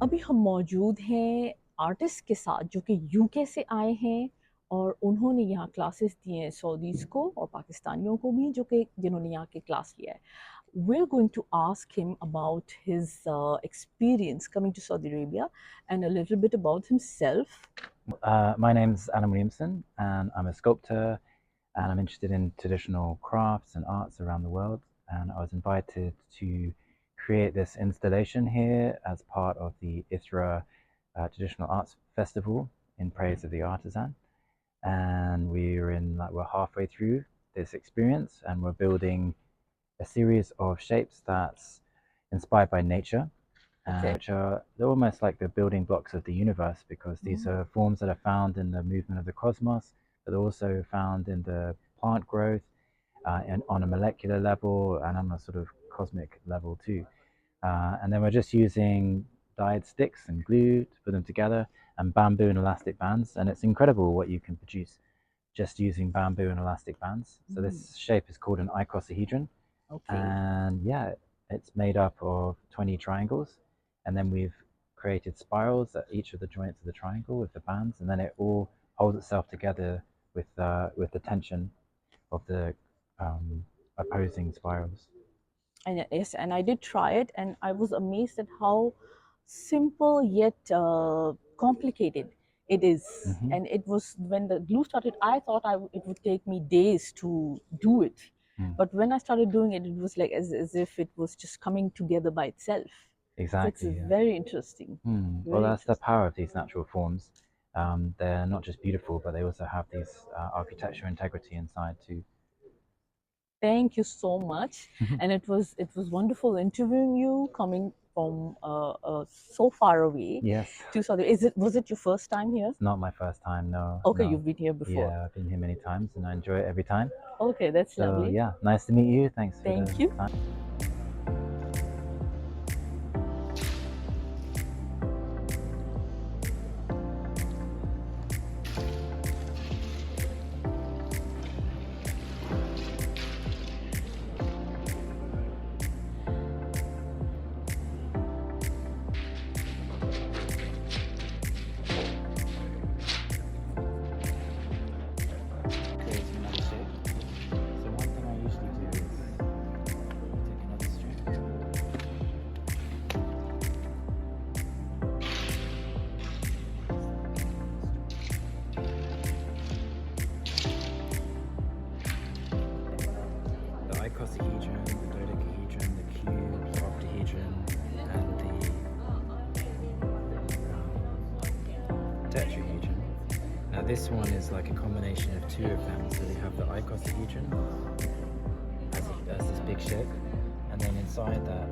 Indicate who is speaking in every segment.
Speaker 1: अभी हम मौजूद हैं आर्टिस्ट के साथ जो कि यूके से आए हैं और उन्होंने यहाँ क्लासेस दिए हैं सऊदीज़ को और पाकिस्तानियों को भी जो कि जिन्होंने यहाँ के क्लास लिया है. We're going to ask him about his experience coming to Saudi Arabia and a little bit about himself.
Speaker 2: My name's Adam Williamson, and I'm a sculptor, and I'm interested in traditional crafts and arts around the world. And I was invited to create this installation here as part of the Ithra Traditional Arts Festival in praise of the Artisan. And we're halfway through this experience, and we're building a series of shapes that's inspired by nature, which they're almost like the building blocks of the universe, because these are forms that are found in the movement of the cosmos, but also found in the plant growth, and on a molecular level and on a sort of cosmic level too. And then we're just using dyed sticks and glue to put them together, and bamboo and elastic bands, and it's incredible what you can produce just using bamboo and elastic bands. So this shape is called an icosahedron.
Speaker 1: Okay.
Speaker 2: And yeah, it's made up of 20 triangles, and then we've created spirals at each of the joints of the triangle with the bands, and then it all holds itself together with the tension of the opposing spirals.
Speaker 1: And yes, and I did try it, and I was amazed at how simple yet complicated it is. And it was, when the glue started, I thought it would take me days to do it. But when I started doing it, it was like as if it was just coming together by itself.
Speaker 2: Exactly.
Speaker 1: It's very interesting.
Speaker 2: Well, that's the power of these natural forms. They're not just beautiful, but they also have these architectural integrity inside too.
Speaker 1: Thank you so much, and it was wonderful interviewing you, coming from so far away.
Speaker 2: Yes.
Speaker 1: To Saudi. Was it your first time here?
Speaker 2: It's not my first time, no.
Speaker 1: Okay,
Speaker 2: no.
Speaker 1: you've been here before.
Speaker 2: Yeah, I've been here many times, and I enjoy it every time.
Speaker 1: Okay, that's
Speaker 2: So
Speaker 1: lovely.
Speaker 2: yeah, nice to meet you. Thanks for
Speaker 1: Thank
Speaker 2: the
Speaker 1: you.
Speaker 2: time. Icosahedron, the dodecahedron, the cube, the octahedron, and the tetrahedron. Now this one is like a combination of two of them. So we have the icosahedron as this big shape, and then inside that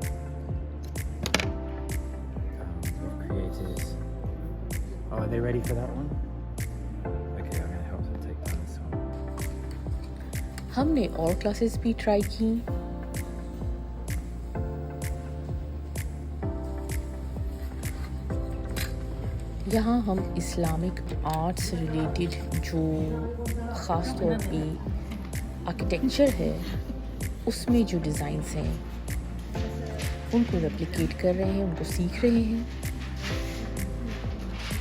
Speaker 2: we've created... Oh, are they ready for that one? Okay, I'm going to help them take down this one.
Speaker 1: हमने और classes भी try की. यहाँ हम Islamic art से related जो ख़ास तौर पे आर्किटेक्चर है उसमें जो डिज़ाइंस हैं उनको रेप्लिकेट कर रहे हैं, उनको सीख रहे हैं.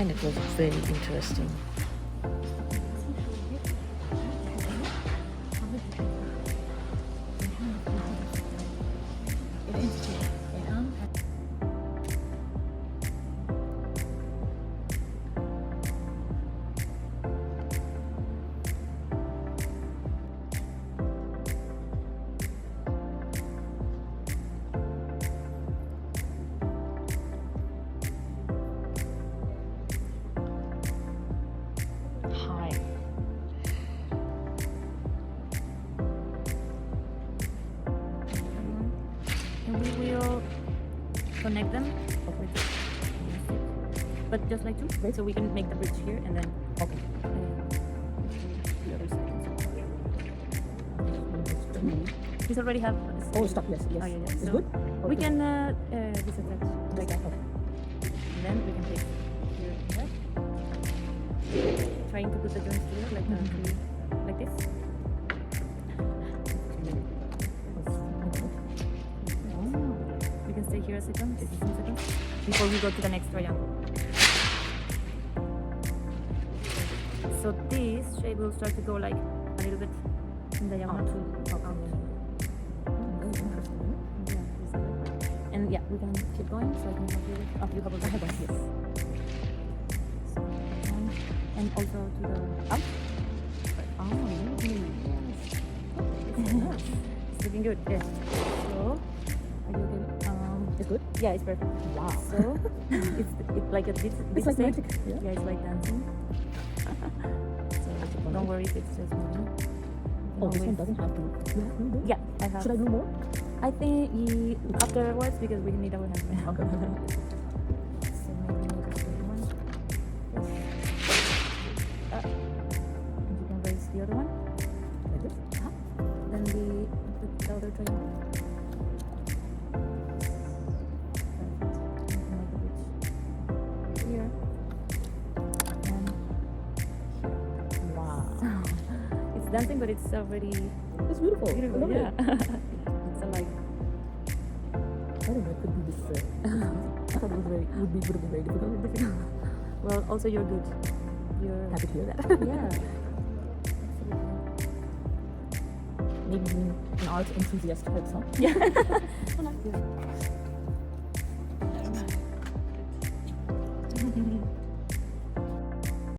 Speaker 1: And it was very interesting.
Speaker 3: Connect them, but just like two, right? So we can make the bridge here and then
Speaker 1: Okay.
Speaker 3: The other side. These already have.
Speaker 1: Oh, stop. Yes.
Speaker 3: Oh, yeah.
Speaker 1: It's
Speaker 3: So
Speaker 1: good.
Speaker 3: we
Speaker 1: Okay.
Speaker 3: can disattach like that, and then we can place here and there. Trying to put the joints together like like this. We can stay here a second. 15 seconds. before we go to the next triangle. So this shape will start to go like a little bit in diagonal to out.
Speaker 1: Very interesting.
Speaker 3: Yeah, you see that? And yeah, we can keep going. So I can help you. Oh, you have also
Speaker 1: I have one, yes.
Speaker 3: So that one. And also to the up.
Speaker 1: Oh, really?
Speaker 3: It's looking good. Yes. So are you okay?
Speaker 1: It's good?
Speaker 3: Yeah, it's perfect.
Speaker 1: Wow.
Speaker 3: So it's like a bit.
Speaker 1: It's like magic.
Speaker 3: Yeah, it's like dancing. So don't worry if it's just moving.
Speaker 1: Oh, this one
Speaker 3: Always-
Speaker 1: doesn't have to. You have to do?
Speaker 3: Yeah, I have.
Speaker 1: Should I do more?
Speaker 3: I think afterwards because we need our hands.
Speaker 1: Okay.
Speaker 3: So maybe we'll just do one. Yes. And you can raise the other one.
Speaker 1: Like this?
Speaker 3: Then the other triangle. Perfect. You can make a bit here. And
Speaker 1: Wow.
Speaker 3: it's dancing, but it's already
Speaker 1: It's beautiful.
Speaker 3: beautiful.
Speaker 1: I love
Speaker 3: Yeah.
Speaker 1: it.
Speaker 3: It's alive.
Speaker 1: I don't know, it could be this. I thought it would be very difficult.
Speaker 3: Well, also you're good. You're
Speaker 1: Happy to hear that.
Speaker 3: yeah. Absolutely.
Speaker 1: Maybe being an art enthusiast helps, huh?
Speaker 3: Yeah. I like you.